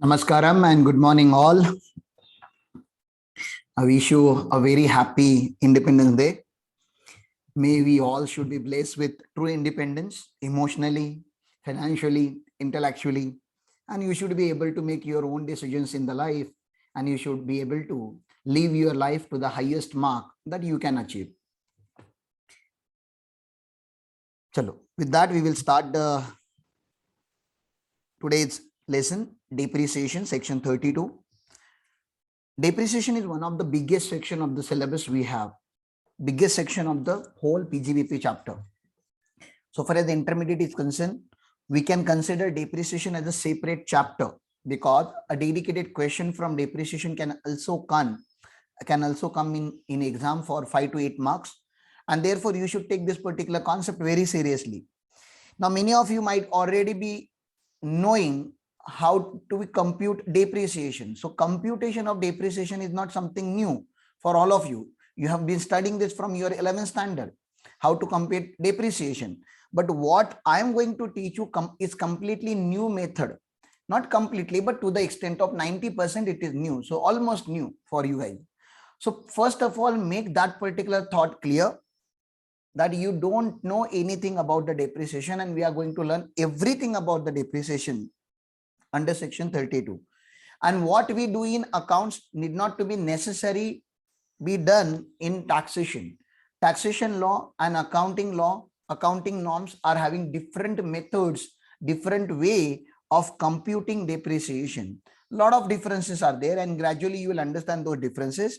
Namaskaram and good morning all. I wish you a very happy Independence Day. May we all should be blessed with true independence emotionally, financially, intellectually, and you should be able to make your own decisions in the life and you should be able to live your life to the highest mark that you can achieve. Chalo, with that we will start today's lesson, depreciation, section 32. Depreciation is one of the biggest section of the syllabus we have, biggest section of the whole PGBP chapter. So far as the intermediate is concerned, we can consider depreciation as a separate chapter because a dedicated question from depreciation can also come in exam for 5 to 8 marks, and therefore you should take this particular concept very seriously. Now many of you might already be knowing how to compute depreciation. So computation of depreciation is not something new for all of you. You have been studying this from your 11th standard, how to compute depreciation. But what I am going to teach you is completely new method. Not completely, but to the extent of 90% it is new. So almost new for you guys. So first of all, make that particular thought clear that you don't know anything about the depreciation, and we are going to learn everything about the depreciation under section 32. And what we do in accounts need not to be necessary be done in taxation. Taxation law and accounting law, accounting norms are having different methods, different way of computing depreciation. A lot of differences are there, and gradually you will understand those differences.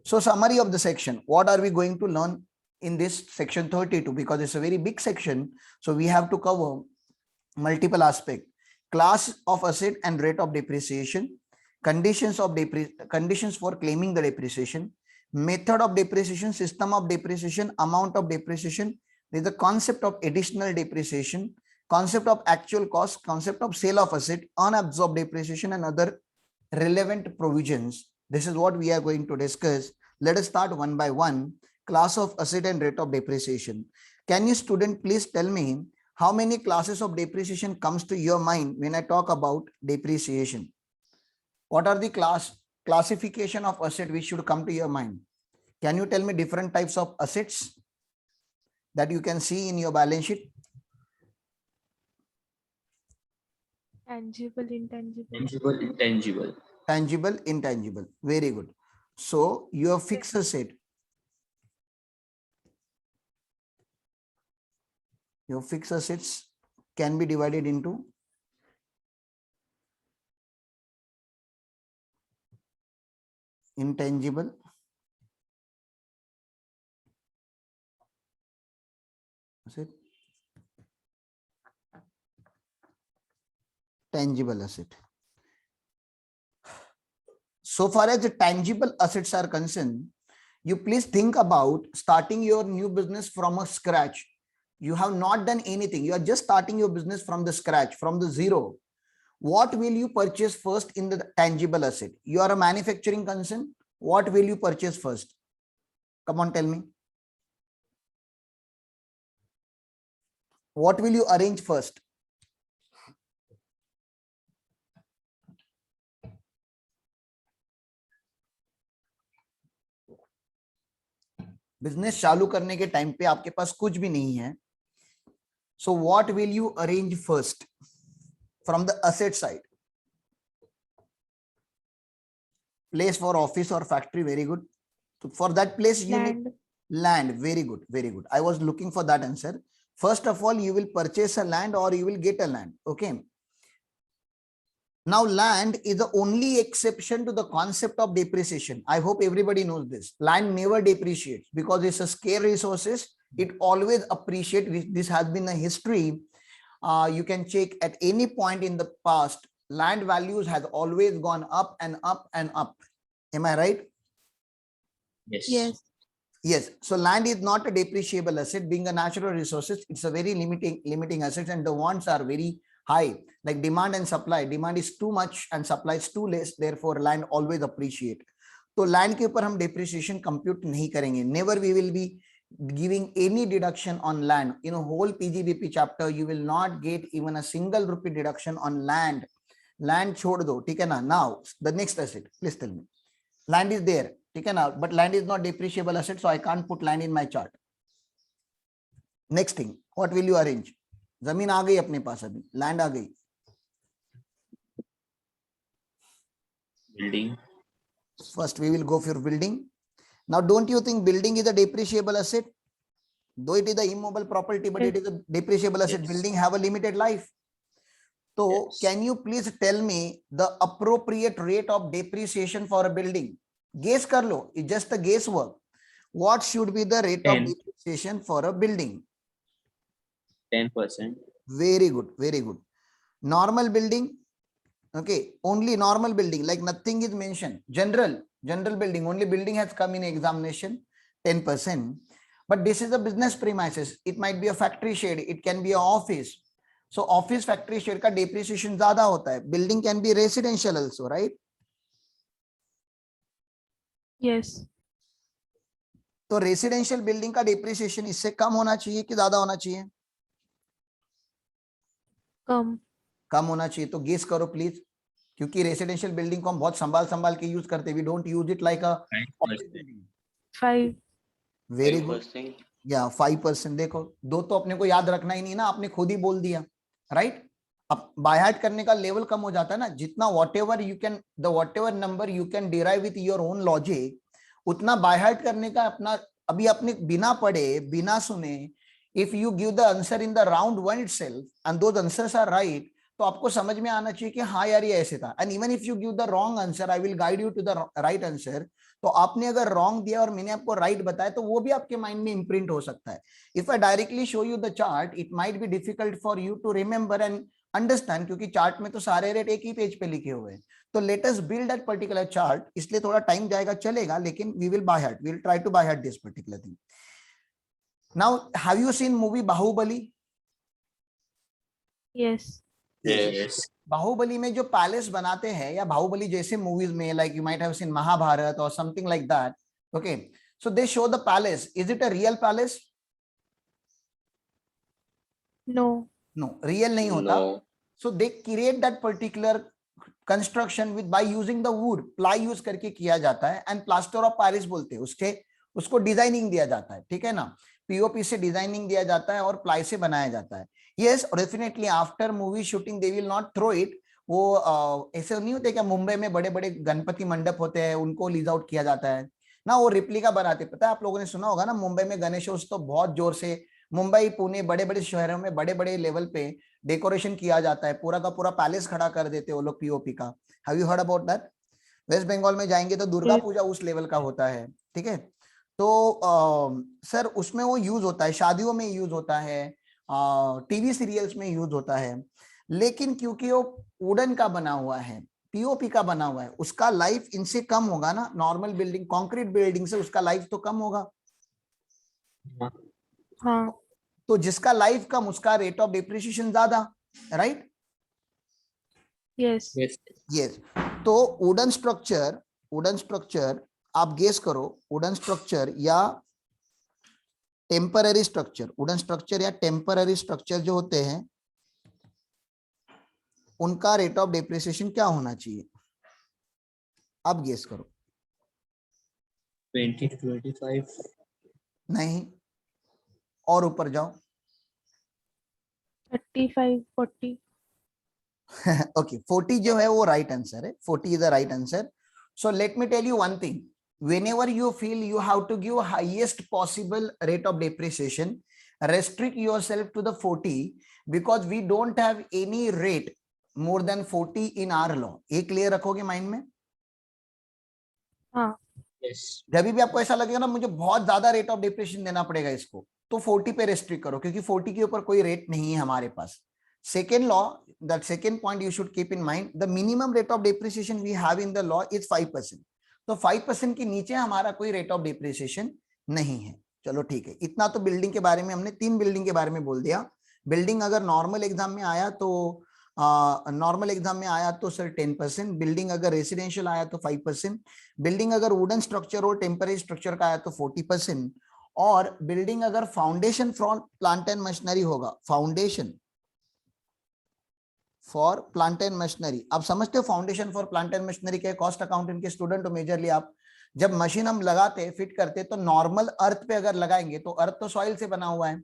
So summary of the section, what are we going to learn in this section 32? Because it's a very big section, so we have to cover multiple aspects: class of asset and rate of depreciation, conditions for claiming the depreciation, method of depreciation, system of depreciation, amount of depreciation. There is a concept of additional depreciation, concept of actual cost, concept of sale of asset, unabsorbed depreciation, and other relevant provisions. This is what we are going to discuss. Let us start one by one. Class of asset and rate of depreciation. Can you student please tell me how many classes of depreciation comes to your mind when I talk about depreciation? What are the classification of asset which should come to your mind? Can you tell me different types of assets that you can see in your balance sheet? Tangible, intangible. Tangible, intangible. Tangible, intangible. Very good. So your fixed asset, your fixed assets can be divided into intangible asset, tangible asset. So far as the tangible assets are concerned, you please think about starting your new business from a scratch. You have not done anything. You are just starting your business from the scratch, from the zero. What will you purchase first in the tangible asset? You are a manufacturing concern. What will you purchase first? Come on, tell me. What will you arrange first? Business चालू करने के time पे आपके पास कुछ भी नहीं है. So what will you arrange first from the asset side? Place for office or factory. Very good. So for that place you need land. Very good, very good. I was looking for that answer. First of all, you will purchase a land or you will get a land. Okay. Now land is the only exception to the concept of depreciation. I hope everybody knows this. Land never depreciates because it's a scarce resources. It always appreciates. This has been a history. You can check at any point in the past. Land values has always gone up and up and up. Am I right? Yes. Yes. Yes. So land is not a depreciable asset. Being a natural resources, it's a very limiting asset, and the wants are very high. Like demand and supply. Demand is too much and supply is too less. Therefore, land always appreciate. तो land के ऊपर हम depreciation compute नहीं करेंगे. Never we will be giving any deduction on land. In a whole PGBP chapter, you will not get even a single rupee deduction on land. Land छोड़ दो, ठीक है ना. Now the next asset, please tell me. Land is there, ठीक है ना, but land is not depreciable asset, so I can't put land in my chart. Next thing, what will you arrange? जमीन आ गई अपने पास, अभी लैंड आ गई. Building. First we will go for building. Now don't you think building is a depreciable asset? Though it is the immobile property, but Yes. it is a depreciable asset. Yes. Building have a limited life. So Yes. can you please tell me the appropriate rate of depreciation for a building? Guess kar lo, it's just a guesswork. What should be the rate of 10. depreciation for a building? 10%. Very good, very good. Normal building, okay, only normal building, like nothing is mentioned. General building, only building has come in examination, 10%. But this is a business premises. It might be a factory shed, it can be an office. So office factory shed का depreciation ज़्यादा होता है. Building can be residential also, right? Yes. तो residential building का depreciation इससे कम होना चाहिए कि ज़्यादा होना चाहिए? कम होना चाहिए. तो गेस करो प्लीज, क्योंकि रेसिडेंशियल बिल्डिंग को हम बहुत संभाल के यूज करते हैं. We don't use it like a 5. Very good. या 5%. देखो, दो तो अपने को याद रखना ही नहीं ना, आपने खुद ही बोल दिया, राइट? अब बाय हार्ट करने का लेवल कम हो जाता है ना. जितना whatever you can, the whatever number you can derive with your own logic, उतना बाय हार्ट करने का अपना. अभी अपने बिना पढ़े बिना सुने, if you give the answer in the round one itself and those answers are right, तो आपको समझ में आना चाहिए कि हाँ यार ये ऐसे था. And even if you give the wrong answer, I will guide you to the right answer. तो आपने अगर रॉन्ग दिया और मैंने आपको राइट बताया, तो वो भी आपके माइंड में इंप्रिंट हो सकता है. If I directly show you the chart, it might be difficult for you to remember and understand, क्योंकि चार्ट में तो सारे रेट एक ही पेज पे लिखे हुए हैं. तो let us build that particular chart. इसलिए थोड़ा टाइम जाएगा, चलेगा, लेकिन we will by heart, we will try to by heart this particular thing. Now have you seen movie Baahubali? Yes. Yes. Baahubali में जो पैलेस बनाते हैं, या बाहुबली जैसे मूवीज में, like you might have seen Mahabharat और something like that, okay, so they show the palace. Is it a real palace? No. No, real नहीं होता. No. So they create that particular construction with by using the wood, ply use करके किया जाता है. And plaster of Paris बोलते हैं उसको designing दिया जाता है, ठीक है ना. पीओपी से डिजाइनिंग दिया जाता है और प्लाई से बनाया जाता है. Yes, definitely after movie shooting they will not throw it. वो ऐसे नहीं होते क्या, मुंबई में बड़े बड़े गणपति मंडप होते हैं, उनको लीज आउट किया जाता है ना, वो रिप्लिका बनाते. पता है, आप लोगों ने सुना होगा ना, मुंबई में गणेशोत्सव तो बहुत जोर से, मुंबई पुणे बड़े बड़े शहरों में बड़े बड़े लेवल पे डेकोरेशन किया जाता है. पूरा का पूरा पैलेस खड़ा कर देते हैं वो लोग पीओपी का. Have you heard about that? West Bengal में जाएंगे तो दुर्गा पूजा उस लेवल का होता है, ठीक है. तो सर उसमें वो यूज होता है, शादियों में यूज होता है, टीवी सीरियल्स में यूज होता है. लेकिन क्योंकि वो वुडन का बना हुआ है, पीओपी का बना हुआ है, उसका लाइफ इनसे कम होगा ना. नॉर्मल बिल्डिंग, कंक्रीट बिल्डिंग से उसका लाइफ तो कम होगा. हाँ. तो जिसका लाइफ कम, उसका रेट ऑफ डिप्रिसिएशन ज्यादा, राइट? Yes. Yes. यस. तो वुडन स्ट्रक्चर आप गेस करो, वुडन स्ट्रक्चर या टेम्पररी स्ट्रक्चर, वुडन स्ट्रक्चर या टेम्पररी स्ट्रक्चर जो होते हैं, उनका रेट ऑफ डेप्रिसिएशन क्या होना चाहिए? आप गेस करो. 20 to 25. नहीं, और ऊपर जाओ. 35, 40. ओके, 40 जो है वो राइट आंसर है. 40 is the right answer. So let me tell you one thing. whenever you feel you have to give highest possible rate of depreciation, restrict yourself to the 40, because we don't have any rate more than 40 in our law. ये clear रखोगे mind में? हाँ. Yes. जब भी आपको ऐसा लगेगा ना मुझे बहुत ज्यादा रेट ऑफ डिप्रेशन देना पड़ेगा इसको, तो 40 पे रेस्ट्रिक्ट करो, क्योंकि 40 के ऊपर कोई रेट नहीं है हमारे पास. Second law, that second point you should keep in mind, the minimum rate of depreciation we have in the law is 5%. तो 5% के नीचे हमारा कोई रेट ऑफ डिप्रिसिएशन नहीं है. चलो ठीक है, इतना तो बिल्डिंग के बारे में हमने 3 बिल्डिंग के बारे में बोल दिया. बिल्डिंग अगर नॉर्मल एग्जाम में आया तो सर 10%. बिल्डिंग अगर रेसिडेंशियल आया तो 5%. बिल्डिंग अगर वुडन स्ट्रक्चर और टेम्पररी स्ट्रक्चर का आया तो 40%. और बिल्डिंग अगर foundation from plant and machinery होगा, फॉर प्लांट एंड मशीनरी। आप समझते हो foundation for plant and machinery के कॉस्ट अकाउंटेंट के स्टूडेंट हो मेजरली आप। जब मशीन हम लगाते फिट करते तो नॉर्मल अर्थ पे अगर लगाएंगे तो अर्थ तो सॉइल से बना हुआ है,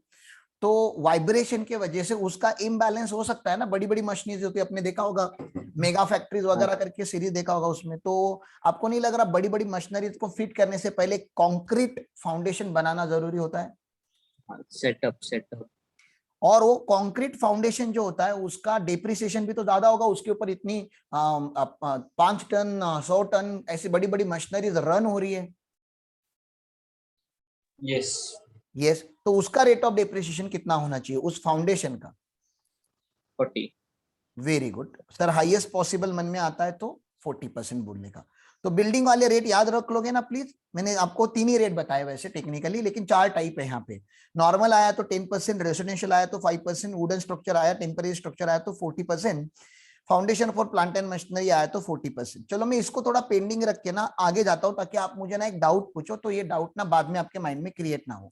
तो वाइब्रेशन के वजह से उसका इम्बैलेंस हो सकता है ना। बड़ी बड़ी मशीनरीज होती है, आपने देखा होगा मेगा फैक्ट्रीज वगैरह करके सीरीज देखा होगा उसमें। तो आपको नहीं लग रहा बड़ी बड़ी मशीनरीज को फिट करने से पहले कंक्रीट फाउंडेशन बनाना जरूरी होता है? सेटअप और वो कंक्रीट फाउंडेशन जो होता है उसका डेप्रिसिएशन भी तो ज्यादा होगा, उसके ऊपर इतनी 5 टन 100 टन ऐसी बड़ी बड़ी मशीनरीज रन हो रही है। यस यस, तो उसका रेट ऑफ डेप्रिसिएशन कितना होना चाहिए उस फाउंडेशन का? 40 very good sir, highest possible मन में आता है तो 40% बोलने का। तो बिल्डिंग वाले रेट याद रख लोगे ना प्लीज। मैंने आपको 3 ही रेट बताए वैसे टेक्निकली, लेकिन 4 टाइप है यहाँ पे। नॉर्मल आया तो 10%, रेसिडेंशियल आया तो 5%, वुडन स्ट्रक्चर आया, टेम्परेरी स्ट्रक्चर आया तो 40%, foundation for plant and machinery आया तो 40%। चलो मैं इसको थोड़ा पेंडिंग रख के ना आगे जाता हूँ, ताकि आप मुझे ना एक डाउट पूछो तो ये डाउट ना बाद में आपके माइंड में क्रिएट ना हो।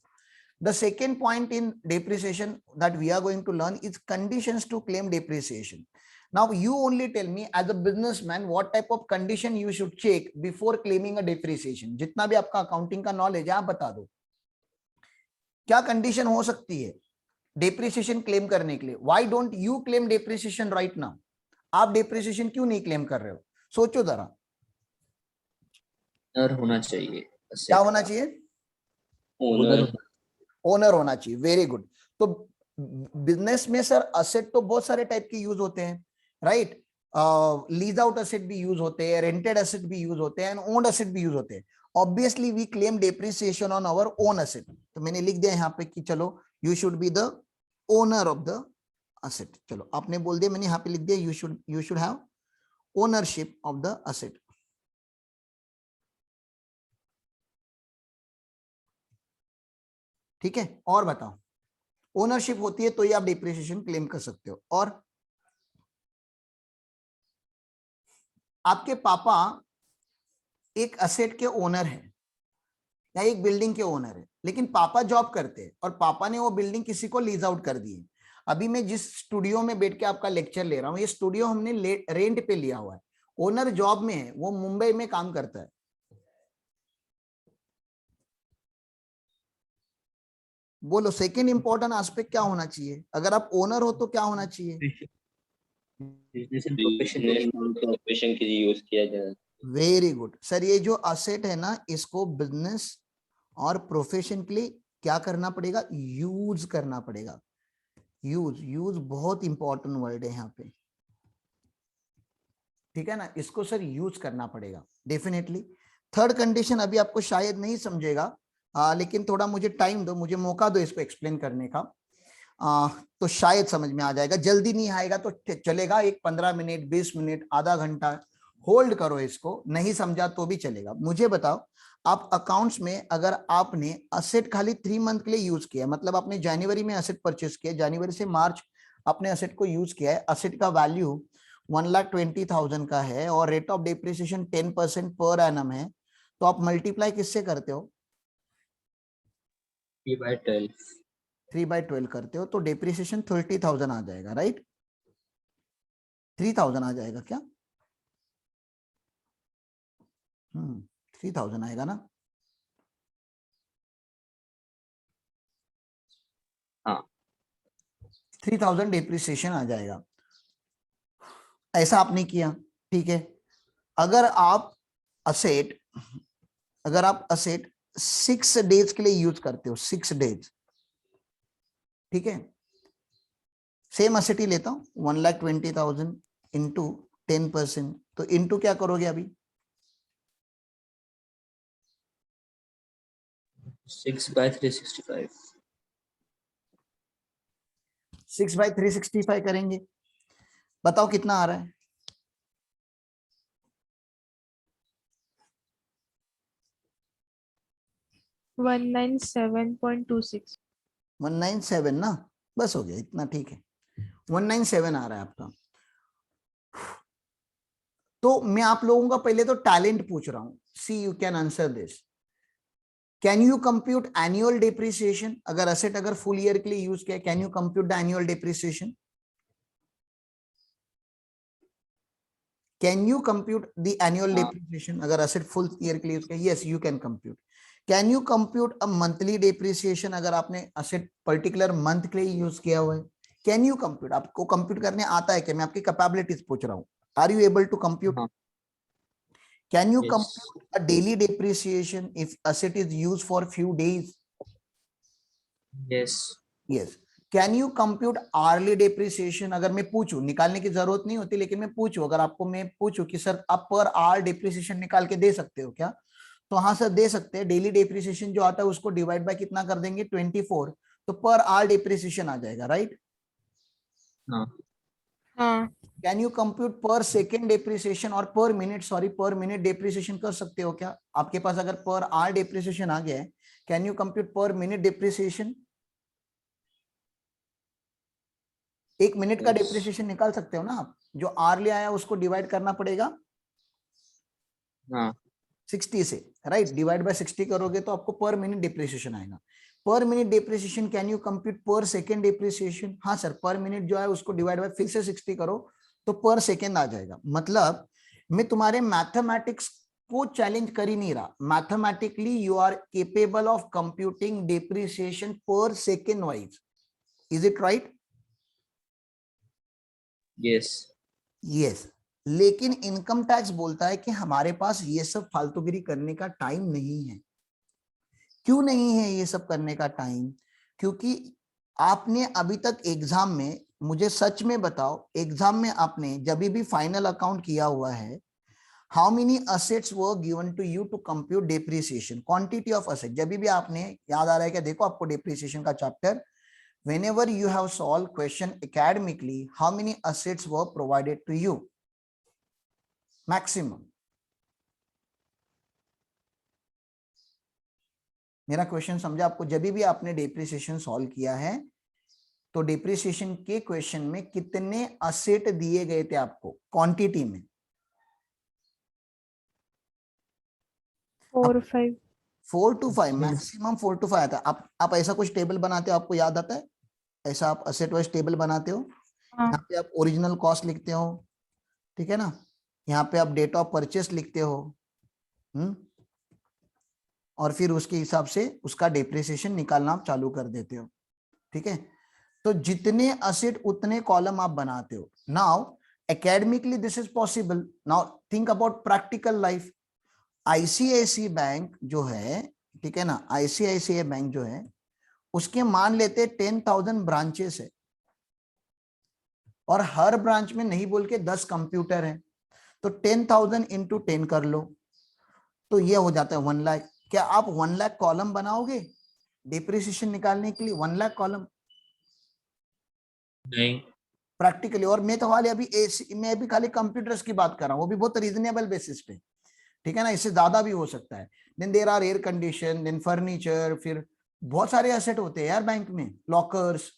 The second point in depreciation that we are going to learn is conditions to claim depreciation. Now you only tell me as a businessman what type of condition you should check before claiming a depreciation. जितना भी आपका accounting का knowledge है आप बता दो, क्या condition हो सकती है डेप्रिसिएशन क्लेम करने के लिए? Why don't you claim depreciation right now? आप डेप्रिसिएशन क्यों नहीं क्लेम कर रहे हो? सोचो जरा। ओनर होना चाहिए, क्या होना चाहिए? ओनर ओनर होना चाहिए। Very good. तो बिजनेस में सर असेट तो बहुत सारे टाइप के यूज होते हैं, राइट? लीज आउट असेट भी यूज होते हैं, रेंटेड असेट भी यूज होते हैं, ओन्ड असेट भी यूज होते हैं। Obviously we claim depreciation on our own asset. तो मैंने लिख दिया यहाँ पे कि चलो you should be the owner of the asset. चलो आपने बोल दिया, मैंने यहाँ पे लिख दिया you should have ownership of the asset. ठीक है, और बताओ। ओनरशिप होती है तो ही आप डिप्रिसिएशन क्लेम कर सकते हो। और आपके पापा एक असेट के ओनर है या एक बिल्डिंग के ओनर है, लेकिन पापा जॉब करते हैं और पापा ने वो बिल्डिंग किसी को लीज आउट कर दी है। अभी मैं जिस स्टूडियो में बैठ के आपका लेक्चर ले रहा हूं, ये स्टूडियो हमने रेंट पे लिया हुआ है। ओनर जॉब में है, वो मुंबई में काम करता है। बोलो सेकेंड इंपॉर्टेंट एस्पेक्ट क्या होना चाहिए? अगर आप ओनर हो तो क्या होना चाहिए? बिजनेस एंड प्रोफेशन के लिए यूज किया जाए। वेरी गुड सर, ये जो असेट है ना इसको बिजनेस और प्रोफेशन के लिए क्या करना पड़ेगा? यूज करना पड़ेगा। यूज बहुत इंपॉर्टेंट वर्ड है यहाँ पे, ठीक है ना? इसको सर यूज करना पड़ेगा डेफिनेटली। थर्ड कंडीशन अभी आपको शायद नहीं समझेगा, लेकिन थोड़ा मुझे टाइम दो, मुझे मौका दो इसको एक्सप्लेन करने का। तो शायद समझ में आ जाएगा। जल्दी नहीं आएगा तो चलेगा, एक 15 मिनट 20 मिनट आधा घंटा होल्ड करो इसको, नहीं समझा तो भी चलेगा। मुझे बताओ, आप अकाउंट्स में अगर आपने असेट खाली 3 मंथ के लिए यूज किया, मतलब आपने जनवरी में असेट परचेस किया, जनवरी से मार्च अपने असेट को यूज किया है, असेट का वैल्यू 1,20,000 का है और rate of depreciation 10% per annum है, तो आप मल्टीप्लाई किससे करते हो? 3/12 करते हो, तो डेप्रिसिएशन 30,000 आ जाएगा, राइट? 3,000 आ जाएगा क्या? 3,000 आएगा ना? हाँ 3,000 डेप्रिसिएशन आ जाएगा। ऐसा आपने किया, ठीक है। अगर आप असेट 6 डेज के लिए यूज करते हो, 6 डेज, ठीक है, सेम असेट ही लेता हूं, 1,20,000 इंटू 10%, तो इंटू क्या करोगे अभी? 6/365 6/365 करेंगे। बताओ कितना आ रहा है? 197.26। 197 ना, बस हो गया इतना, ठीक है। 197 आ रहा है आपका। तो मैं आप लोगों का पहले तो टैलेंट पूछ रहा हूं, see you can answer this. Can you compute annual depreciation? अगर असेट अगर फुल ईयर के लिए यूज किया, can you compute the annual depreciation? Can you compute the annual हाँ। डेप्रिसिएशन? अगर असेट फुल ईयर के लिए यूज किया, yes you can compute. Can you compute a monthly depreciation? अगर आपने असेट पर्टिकुलर मंथ के लिए यूज किया हुआ है, कैन यू कंप्यूट? आपको कंप्यूट करने आता है क्या? मैं आपकी कैपेबिलिटीज पूछ रहा हूँ। Are you able to compute? हाँ। Can you Yes. Compute a daily depreciation if asset is use for few days? Yes. Yes. Can you compute yearly depreciation? अगर मैं पूछूं, निकालने की जरूरत नहीं होती, लेकिन मैं पूछूं, अगर आपको मैं पूछूं कि सर आप पर आवर डेप्रिसिएशन निकाल के दे सकते हो क्या, तो हाँ सर दे सकते हैं। डेली डेप्रिसिएशन जो आता है उसको डिवाइड बाय कितना कर देंगे, 24, तो पर आवर डेप्रिसिएशन आ जाएगा, राइट? हाँ। हाँ। कैन यू कंप्यूट पर सेकेंड डेप्रिसिएशन और पर मिनट, सॉरी पर मिनट डेप्रिसिएशन कर सकते हो क्या? आपके पास अगर पर आवर डेप्रिसिएशन आ गया है, कैन यू कंप्यूट पर मिनट डेप्रिसिएशन? एक मिनट का Yes. डेप्रिसिएशन निकाल सकते हो ना आप? जो आर ले आया उसको डिवाइड करना पड़ेगा हाँ। 60 से, राइट? डिवाइड बाय 60 करोगे तो आपको पर मिनट डेप्रिसिएशन आएगा। पर minute depreciation can you compute पर सेकेंड डेप्रिसिएशन? हाँ सर, पर मिनट जो है उसको डिवाइड बाय फिर से 60 करो तो पर सेकेंड आ जाएगा। मतलब मैं तुम्हारे मैथमेटिक्स को चैलेंज कर ही नहीं रहा, mathematically you are capable of computing depreciation पर second wise. Is it right? Yes. Yes. लेकिन इनकम टैक्स बोलता है कि हमारे पास ये सब फालतूगिरी करने का टाइम नहीं है। क्यों नहीं है ये सब करने का टाइम? क्योंकि आपने अभी तक एग्जाम में, मुझे सच में बताओ, एग्जाम में आपने जब भी फाइनल अकाउंट किया हुआ है, how many assets were given to you to compute depreciation? Quantity of asset जब भी आपने, याद आ रहा है क्या? देखो आपको डेप्रिसिएशन का chapter, whenever you have solved question academically, how many assets were provided to you maximum? मेरा क्वेश्चन समझा आपको? जब भी आपने डेप्रिसिएशन सॉल्व किया है तो डेप्रिसिएशन के क्वेश्चन में कितने असेट दिए गए थे आपको क्वांटिटी में? 4 5। 4 to 5, मैक्सिमम 4 to 5 आता है। आप ऐसा कुछ टेबल बनाते हो, आपको याद आता है ऐसा? आप असेट वाइज टेबल बनाते हो, हाँ। यहाँ पे आप ओरिजिनल कॉस्ट लिखते हो, ठीक है ना? यहाँ पे आप डेट ऑफ परचेस लिखते हो, और फिर उसके हिसाब से उसका डेप्रिसिएशन निकालना आप चालू कर देते हो, ठीक है? तो जितने असेट उतने कॉलम आप बनाते हो। Now academically this is possible. Now think about practical life. ICICI bank जो है, ठीक है ना, आईसीआईसीआई बैंक जो है उसके मान लेते 10,000 ब्रांचेस है और हर ब्रांच में नहीं बोल के 10 कंप्यूटर है, तो 10,000 इंटू 10 कर लो तो ये हो जाता है 1 लाख। क्या आप 1 लाख कॉलम बनाओगे डिप्रिसिएशन निकालने के लिए? 1 लाख कॉलम नहीं। प्रैक्टिकली। और मैं तो मैं अभी खाली कंप्यूटर्स की बात कर रहा हूँ, वो भी बहुत रीजनेबल बेसिस पे, ठीक है ना? इससे ज्यादा भी हो सकता है। Then there are air condition, then furniture, फिर बहुत सारे असेट होते हैं यार बैंक में, लॉकर्स।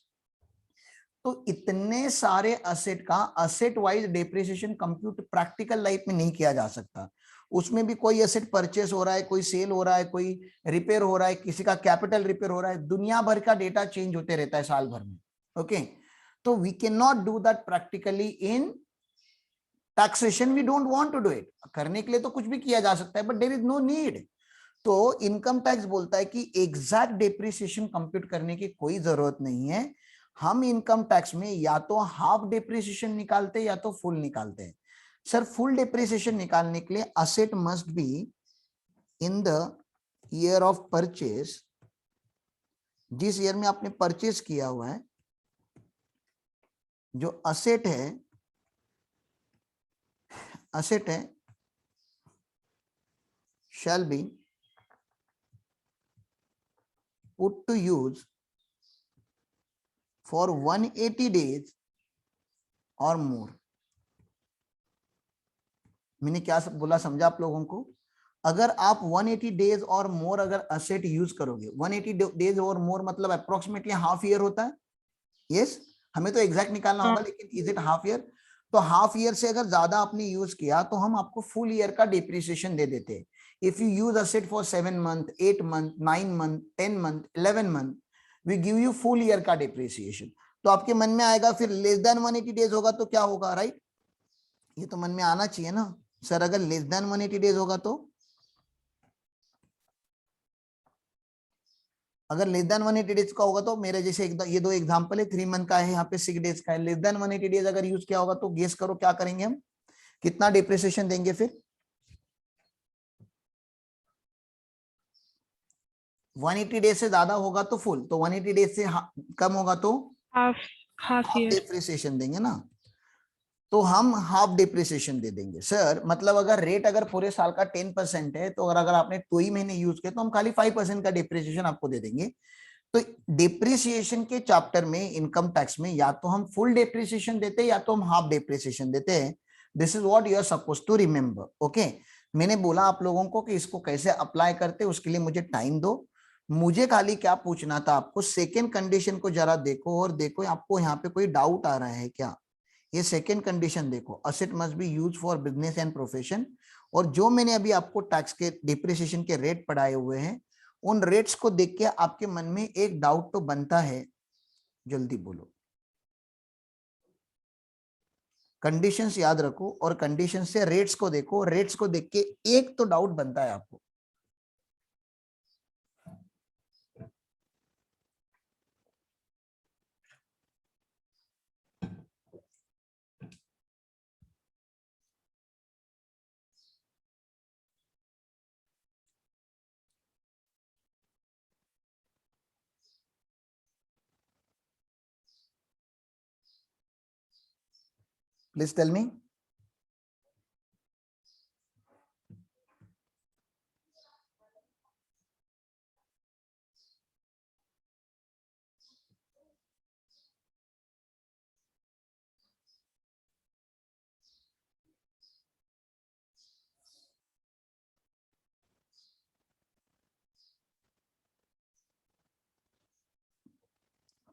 तो इतने सारे असेट का asset wise depreciation compute practical life में नहीं किया जा सकता। उसमें भी कोई असेट परचेस हो रहा है, कोई सेल हो रहा है, कोई रिपेयर हो रहा है, किसी का कैपिटल रिपेयर हो रहा है, दुनिया भर का डेटा चेंज होते रहता है साल भर में। ओके, तो we can not do that practically in taxation. We don't want to do it. करने के लिए तो कुछ भी किया जा सकता है, but there is no need. तो इनकम टैक्स बोलता है कि एग्जैक्ट डेप्रिसिएशन कंप्यूट करने की कोई जरूरत नहीं है। हम इनकम टैक्स में या तो हाफ डेप्रिसिएशन निकालते हैं या तो फुल निकालते हैं। सर फुल डेप्रिसिएशन निकालने के लिए asset must be in the year of purchase, जिस ईयर में आपने परचेज किया हुआ है, जो असेट है shall be put to use for 180 days or more। मैंने क्या बोला समझा आप लोगों को? अगर आप 180 डेज और मोर अगर असेट यूज करोगे, 180 डेज और मोर मतलब अप्रोक्सीमेटली हाफ ईयर होता है। यस, हमें तो एग्जैक्ट निकालना होगा, लेकिन इज इट हाफ ईयर? तो हाफ ईयर से अगर ज्यादा आपने यूज किया तो हम आपको फुल ईयर का डिप्रिसिएशन दे देते हैं। If you use asset for 7 month, 8 month, 9 month, 10 month, 11 month, we give you full year का डिप्रिसिएशन। तो आपके मन में आएगा फिर लेस देन 180 डेज होगा तो क्या होगा, राइट? ये तो मन में आना चाहिए ना सर, अगर लेस देन 180 डेज होगा तो, अगर लेस देन 180 डेज का होगा तो मेरे जैसे ये दो एग्जांपल है, 3 मंथ का है, यहाँ पे 6 डेज का है। लेस देन 180 डेज अगर यूज किया होगा तो गेस करो क्या करेंगे हम, कितना डिप्रिसिएशन देंगे फिर? 180 डेज से ज्यादा होगा तो फुल, तो 180 डेज से कम होगा तो हाफ हाफ ईयर। डिप्रिसिएशन देंगे ना, तो हम हाफ डिप्रिसिएशन दे देंगे सर। मतलब अगर रेट अगर पूरे साल का 10% है, तो अगर आपने 2 ही महीने यूज किया तो हम खाली 5% का डिप्रिसिएशन आपको दे देंगे। तो डिप्रिसिएशन के चैप्टर में, इनकम टैक्स में, या तो हम फुल डिप्रिसिएशन देते हैं या तो हम हाफ डिप्रिसिएशन देते हैं। This is what you are suppose to remember. Okay, मैंने बोला आप लोगों को कि इसको कैसे अप्लाई करते, उसके लिए मुझे टाइम दो। मुझे खाली क्या पूछना था आपको, सेकेंड कंडीशन को जरा देखो और देखो आपको यहाँ पे कोई डाउट आ रहा है क्या। ये सेकेंड कंडीशन देखो, asset must be use for business and profession. और जो मैंने अभी आपको टैक्स के डिप्रिसिएशन के रेट पढ़ाए हुए हैं, उन रेट्स को देख के आपके मन में एक डाउट तो बनता है, जल्दी बोलो। कंडीशंस याद रखो और कंडीशन से रेट्स को देखो, रेट्स को देख के एक तो डाउट बनता है आपको। Please tell me.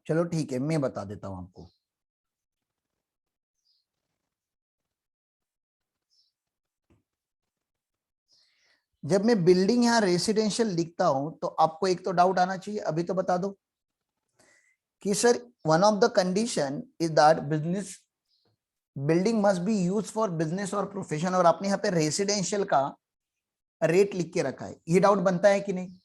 चलो ठीक है, मैं बता देता हूं आपको। जब मैं बिल्डिंग यहाँ रेसिडेंशियल लिखता हूं तो आपको एक तो डाउट आना चाहिए, अभी तो बता दो कि sir one of the condition is that business building must be use for business और प्रोफेशन, और आपने यहाँ पे रेसिडेंशियल का रेट लिख के रखा है। ये डाउट बनता है कि नहीं?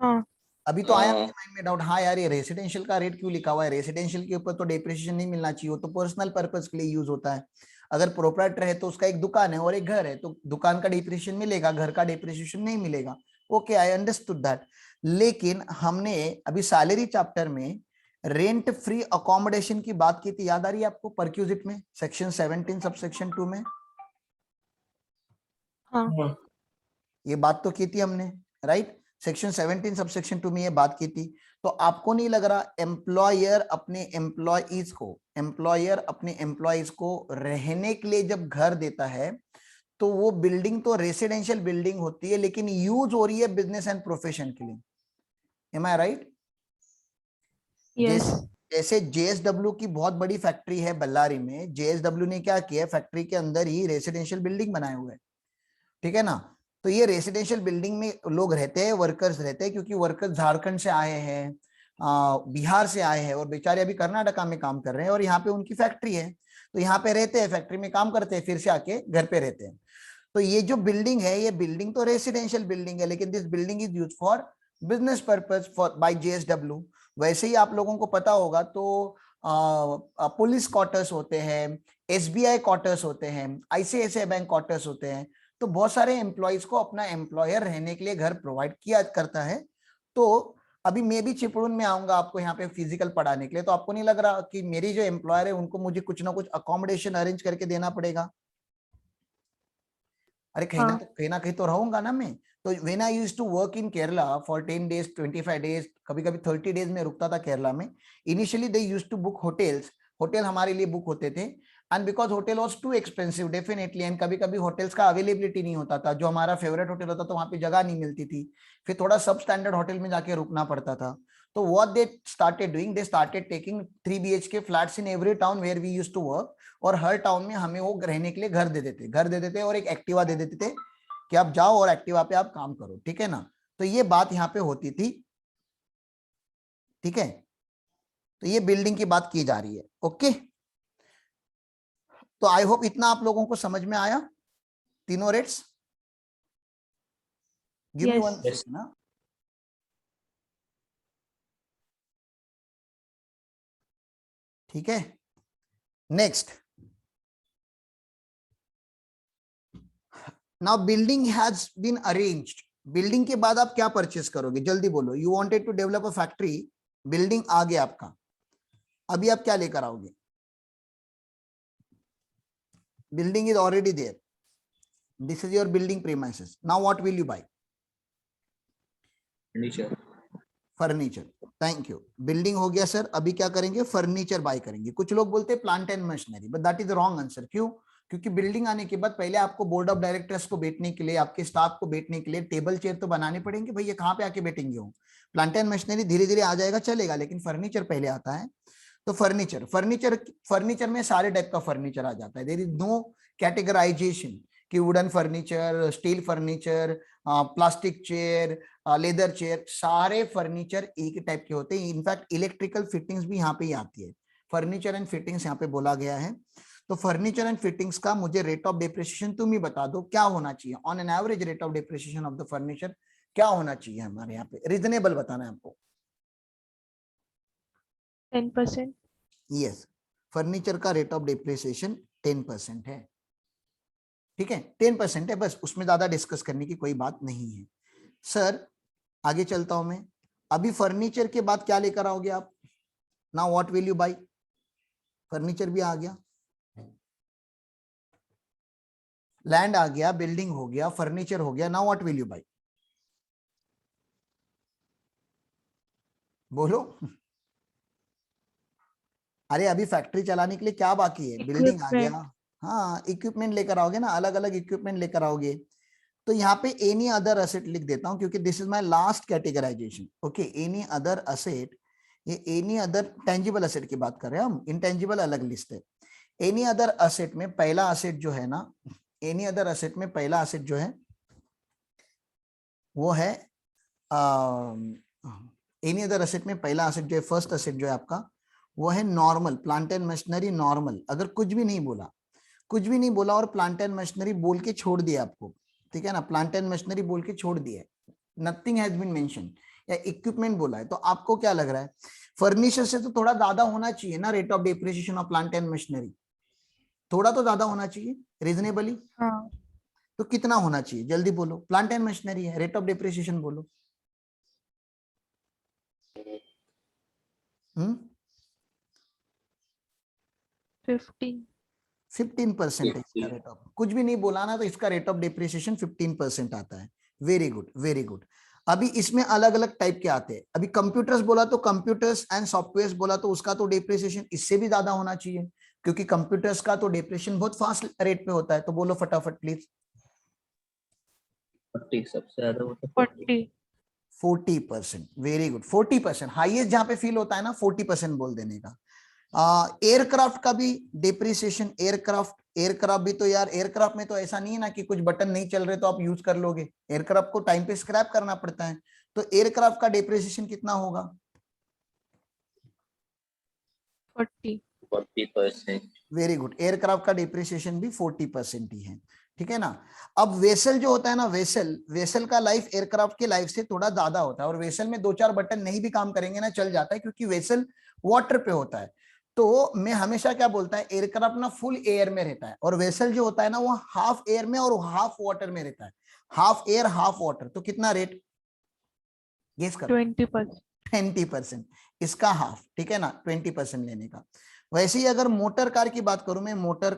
हाँ। अभी तो आया मेरे माइंड में डाउट, हाँ यार ये रेसिडेंशियल का रेट क्यों लिखा हुआ है, रेसिडेंशियल के ऊपर तो डिप्रिसिएशन नहीं मिलना चाहिए, वो तो पर्सनल पर्पस के लिए यूज होता है। अगर प्रोप्राइटर है तो उसका एक दुकान है और एक घर है, तो दुकान का डिप्रिसिएशन मिलेगा, घर का डिप्रिसिएशन नहीं मिलेगा। Okay, I understood that. लेकिन हमने अभी सैलरी चैप्टर में रेंट फ्री अकोमोडेशन की बात की थी, याद आ रही है आपको, परक्यूजिट में सेक्शन 17 सबसेक्शन 2 में। हाँ। ये बात तो की थी हमने, राइट? सेक्शन 17 सबसेक्शन 2 में ये बात की थी। तो आपको नहीं लग रहा एम्प्लॉयर अपने एम्प्लॉयज को रहने के लिए जब घर देता है, तो वो बिल्डिंग तो रेसिडेंशियल बिल्डिंग होती है लेकिन यूज हो रही है बिजनेस एंड प्रोफेशन के लिए। एम आई राइट? यस। जैसे जेएसडब्ल्यू की बहुत बड़ी फैक्ट्री है बल्लारी में, जेएसडब्ल्यू ने क्या किया, फैक्ट्री के अंदर ही रेसिडेंशियल बिल्डिंग बनाए हुए हैं, ठीक है ना? तो ये रेसिडेंशियल बिल्डिंग में लोग रहते हैं, वर्कर्स रहते हैं, क्योंकि वर्कर्स झारखंड से आए हैं, बिहार से आए हैं, और बेचारे अभी कर्नाटका में काम कर रहे हैं और यहाँ पे उनकी फैक्ट्री है, तो यहाँ पे रहते हैं, फैक्ट्री में काम करते हैं, फिर से आके घर पे रहते हैं। तो ये जो बिल्डिंग है, ये बिल्डिंग तो रेसिडेंशियल बिल्डिंग है, लेकिन this building is use for business purpose for by JSW. वैसे ही आप लोगों को पता होगा तो पुलिस क्वार्टर्स होते हैं, एसबीआई क्वार्टर्स होते हैं, आईसीआईसीआई बैंक क्वार्टर्स होते हैं। तो बहुत सारे एम्प्लॉयज को अपना एम्प्लॉयर रहने के लिए घर प्रोवाइड किया करता है। तो अभी मैं भी चिपळूण में आऊंगा आपको यहाँ पे फिजिकल पढ़ाने के लिए, तो आपको नहीं लग रहा कि मेरी जो एम्प्लॉयर है उनको मुझे कुछ ना कुछ अकोमोडेशन अरेंज करके देना पड़ेगा? अरे कहीं ना कहीं तो रहूंगा ना मैं। तो when I used to work in Kerala for 10 days 25 days, कभी कभी 30 डेज में रुकता था केरला में। Initially they used to book hotels, hotel हमारे लिए बुक होते थे, and because hotel was too expensive definitely, and कभी कभी होटल्स का अवेलेबिलिटी नहीं होता था, जो हमारा फेवरेट होटल होता था वहां पे जगह नहीं मिलती थी, फिर थोड़ा सब स्टैंडर्ड होटल में जाके रुकना पड़ता था। तो what they started doing, they started taking 3 BHK flats in every town where we used to work, और हर टाउन में हमें वो रहने के लिए घर दे देते और एक एक्टिवा दे देते थे कि आप जाओ और एक्टिवा पे आप काम करो, ठीक है ना? तो ये बात यहाँ पे होती थी, ठीक है? तो ये बिल्डिंग की बात की जा रही है। ओके, तो आई होप इतना आप लोगों को समझ में आया, तीनों rates. Give me Yes. One Yes. ना। ठीक है, next. Now building has been arranged. Building के बाद आप क्या परचेस करोगे, जल्दी बोलो। You wanted to develop a factory, building आ गया आपका, अभी आप क्या लेकर आओगे? Building is already there, this is your building premises. Now what will you buy? Furniture. Furniture. Thank you. Building हो गया सर, अभी क्या करेंगे? फर्नीचर बाय करेंगे। कुछ लोग बोलते हैं plant and machinery, but that is wrong answer. क्यों? क्योंकि बिल्डिंग आने के बाद पहले आपको बोर्ड ऑफ डायरेक्टर्स को बैठने के लिए, आपके स्टाफ को बैठने के लिए टेबल चेयर तो बनाने पड़ेंगे। भैया कहाँ पे आके बैठेंगे हो? प्लांट एंड मशीनरी धीरे धीरे आ जाएगा, चलेगा, लेकिन फर्नीचर पहले आता है। तो फर्नीचर, फर्नीचर में सारे टाइप का फर्नीचर आ जाता है। देयर इज नो कैटेगराइजेशन कि wooden furniture, steel furniture, plastic chair, leather chair, सारे फर्नीचर एक ही टाइप के होते हैं। इनफैक्ट इलेक्ट्रिकल फिटिंग्स भी यहाँ पे ही आती है। फर्नीचर एंड फिटिंग्स यहाँ पे बोला गया है। तो फर्नीचर एंड फिटिंग्स का मुझे रेट ऑफ डेप्रिसिएशन तुम ही बता दो क्या होना चाहिए। On an average rate of depreciation of the furniture क्या होना चाहिए हमारे यहाँ पे? रीजनेबल बताना है आपको। 10%. यस, फर्नीचर का रेट ऑफ डेप्रिसिएशन 10% है। ठीक है, 10% है, बस उसमें ज्यादा डिस्कस करने की कोई बात नहीं है। सर आगे चलता हूं मैं। अभी फर्नीचर के बाद क्या लेकर आओगे आप? Now what will you buy? Furniture भी आ गया, लैंड आ गया, बिल्डिंग हो गया, फर्नीचर हो गया। Now what will you buy? बोलो। अरे अभी फैक्ट्री चलाने के लिए क्या बाकी है? बिल्डिंग आ गया, हाँ इक्विपमेंट लेकर आओगे ना, अलग अलग इक्विपमेंट लेकर आओगे। तो यहाँ पे एनी अदर असेट लिख देता हूं क्योंकि this is my last categorization. Okay, any other asset, ये एनी अदर टेंजिबल असेट की बात कर रहे हैं हम, इनटेंजिबल अलग लिस्ट है। एनी अदर असेट में पहला असेट जो है ना, एनी अदर असेट में पहला असेट जो है वो है एनी अदर असेट में पहला असेट जो है, फर्स्ट असेट जो है आपका, वो है normal plant and machinery. Normal अगर कुछ भी नहीं बोला, कुछ भी नहीं बोला और प्लांट एंड मशीनरी बोल के छोड़ दिया आपको, ठीक है ना, प्लांट एंड मशीनरी बोल के छोड़ दिया, नथिंग हैज बीन मेंशन, या इक्विपमेंट बोला है, तो आपको क्या लग रहा है? फर्नीचर से तो थोड़ा ज्यादा होना चाहिए ना rate of depreciation of plant and machinery, थोड़ा तो ज्यादा होना चाहिए रीजनेबली। हाँ. तो कितना होना चाहिए जल्दी बोलो? प्लांट एंड मशीनरी है, रेट ऑफ डेप्रिसिएशन बोलो। 15. 15% है इसका रेट ऑफ, कुछ भी नहीं बोला ना तो इसका रेट ऑफ डेप्रिसिएशन 15% आता है। Very good, very good. अभी इसमें अलग अलग टाइप के आते हैं। अभी कंप्यूटर्स बोला तो कंप्यूटर्स एंड सॉफ्टवेयर बोला तो उसका तो डेप्रिसिएशन इससे भी ज्यादा होना चाहिए, क्योंकि कंप्यूटर्स का तो डेप्रिसिएशन बहुत फास्ट रेट पे होता है। तो बोलो फटाफट प्लीज। 40 सबसे ज्यादा होता है 40. 40%, वेरी गुड। 40% हाईएस्ट जहां पे फील होता है ना, 40% बोल देने का। एयरक्राफ्ट का भी डेप्रिसिएशन, एयरक्राफ्ट भी तो यार, एयरक्राफ्ट में तो ऐसा नहीं है ना कि कुछ बटन नहीं चल रहे तो आप यूज कर लोगे, एयरक्राफ्ट को टाइम पे स्क्रैप करना पड़ता है। तो एयरक्राफ्ट का डेप्रिसिएशन कितना होगा? 40. 40%. वेरी गुड, एयरक्राफ्ट का डिप्रिसिएशन भी 40% ही है, ठीक है ना। अब वेसल जो होता है ना, वेसल का लाइफ एयरक्राफ्ट के लाइफ से थोड़ा ज्यादा होता है, और वेसल में 2-4 बटन नहीं भी काम करेंगे ना चल जाता है, क्योंकि वेसल वाटर पे होता है। तो मैं हमेशा क्या बोलता है, एयरक्राफ्ट ना फुल एयर में रहता है, और वेसल जो होता है ना वो हाफ एयर में और हाफ वाटर में रहता है। हाफ एयर हाफ वाटर, तो कितना रेट गेस करो? 20%. 20%, इसका हाफ, ठीक है ना, 20% लेने का। वैसे ही अगर मोटर कार की बात करूं मैं, motor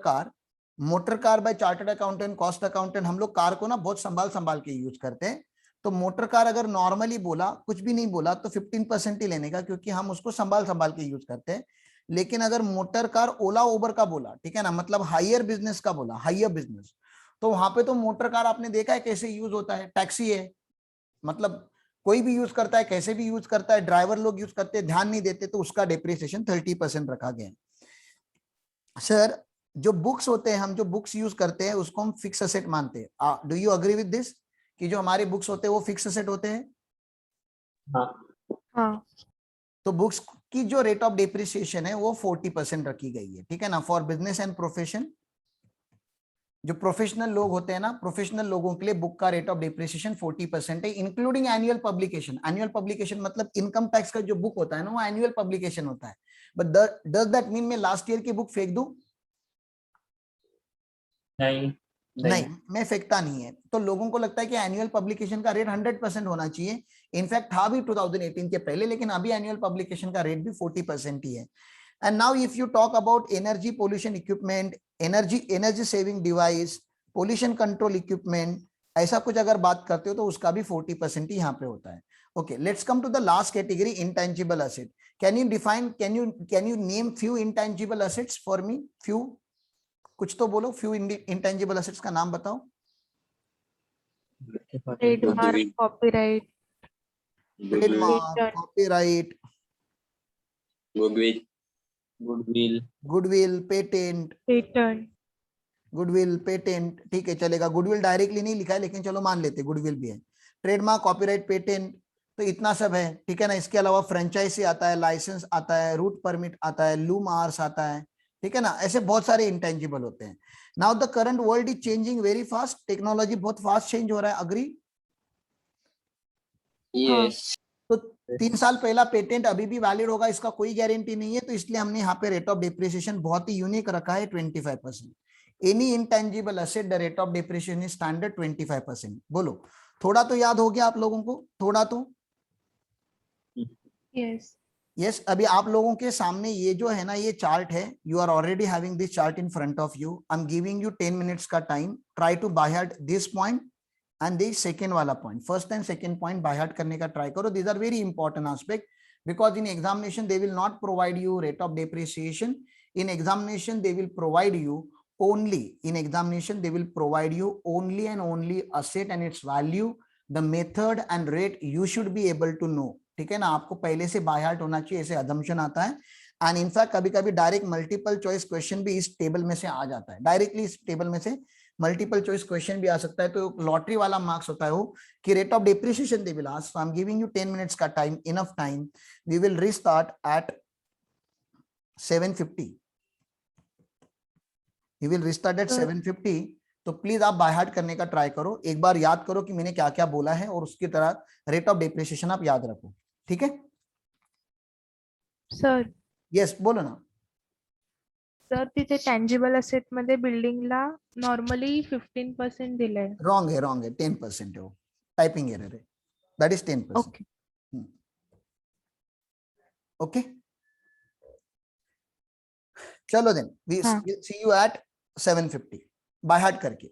car bye chartered accountant, cost accountant, हम लोग कार को ना बहुत संभाल संभाल के यूज करते हैं। तो मोटर कार अगर नॉर्मली बोला, कुछ भी नहीं बोला, तो 15% ही लेने का, क्योंकि हम उसको संभाल संभाल के यूज करते हैं। लेकिन अगर मोटर कार ओला उबर का बोला, ठीक है ना, मतलब हायर बिजनेस का बोला, हायर बिजनेस, तो वहां पे तो मोटर कार आपने देखा है कैसे यूज होता है, टैक्सी है, मतलब कोई भी यूज करता है, कैसे भी यूज करता है, ड्राइवर लोग यूज करते हैं, ध्यान नहीं देते, तो उसका डेप्रिसिएशन 30% रखा गया है। सर जो बुक्स होते हैं, हम जो बुक्स यूज करते हैं उसको हम फिक्स असेट मानते हैं। Do you agree with this कि जो हमारे बुक्स होते हैं वो फिक्स असेट होते हैं? हाँ. तो बुक्स की जो रेट ऑफ डेप्रिसिएशन है वो 40% रखी गई है, ठीक है ना, फॉर बिजनेस एंड प्रोफेशन जो प्रोफेशनल लोग होते हैं ना, प्रोफेशनल लोगों के लिए बुक का रेट ऑफ डिप्रिसिएशन 40% है, including annual publication. Annual publication मतलब इनकम टैक्स का जो बुक होता है ना, वो एनुअल पब्लिकेशन होता है। बट डज दैट मीन मैं लास्ट ईयर की बुक फेंक दूं? नहीं नहीं, मैं फेंकता नहीं है। तो लोगों को लगता है कि एनुअल पब्लिकेशन का रेट 100% होना चाहिए। इनफैक्ट था भी 2018 के पहले, लेकिन अभी एनुअल पब्लिकेशन का रेट भी 40% ही है। And now if you talk about energy pollution equipment, energy saving device, pollution control equipment, ऐसा कुछ अगर बात करते हो तो उसका भी 40% ही यहाँ पे होता है। Okay, let's come to the last category, intangible asset. Can you define, can you name few intangible assets for me? Few, कुछ तो बोलो, few intangible assets का नाम बताओ। Trademark, copyright, Trademark, Patent. copyright, goodwill, goodwill, patent, patent, goodwill, patent, ठीक है चलेगा। Goodwill directly नहीं लिखा है, लेकिन चलो मान लेते गुडविल भी है। ट्रेडमार्क, कॉपीराइट, पेटेंट, तो इतना सब है, ठीक है ना। इसके अलावा फ्रेंचाइजी आता है, लाइसेंस आता है, रूट परमिट आता है, लूम आर्स आता है, ठीक है ना। ऐसे बहुत सारे इंटेंजिबल होते हैं। Now the current world is changing very fast, technology बहुत फास्ट चेंज हो रहा है, अग्री? यस, तो 3 साल पहला पेटेंट अभी भी वैलिड होगा, इसका कोई गारंटी नहीं है। तो इसलिए हमने यहाँ पे रेट ऑफ डिप्रिसिएशन बहुत ही यूनिक रखा है, 25%। Any intangible asset the rate of depreciation is standard 25%। बोलो, थोड़ा तो याद हो गया आप लोगों को? थोड़ा तो यस यस। अभी आप लोगों के सामने ये जो है ना, ये चार्ट है, you are already having this chart in front of you. I am giving you 10 minutes का time, try to by heart this point and this second वाला point, first and second point by heart करने का try करो। These are very important aspect, because in examination they will not provide you rate of depreciation. In examination they will provide you only, in examination they will provide you only and only asset and its value, the method and rate you should be able to know, ठीक है ना। आपको पहले से by heart होना चाहिए, ऐसे assumption आता है। एंड इनफैक्ट कभी कभी डायरेक्ट मल्टीपल चॉइस क्वेश्चन भी इस टेबल में से आ जाता है, डायरेक्टली इस टेबल में से मल्टीपल चॉइस क्वेश्चन भी आ सकता है। तो लॉटरी वाला मार्क्स होता है वो, कि rate of depreciation they will ask. So I am giving you 10 minutes का time, enough time. We will restart at 7:50, we will restart at 7:50। तो प्लीज आप बाय हार्ट करने का ट्राई करो, एक बार याद करो कि मैंने क्या क्या बोला है, और उसकी तरह रेट ऑफ डिप्रिसिएशन आप याद रखो, ठीक है। सर, यस बोलो ना। सर तिथे टँजिबल असेट मध्ये बिल्डिंगला नॉर्मली 15% दिलंय. रॉन्ग है, रॉन्ग है, 10% है वो, टाइपिंग एरर है, दैट इज 10%। ओके ओके चलो then we see you at 7:50 by heart करके।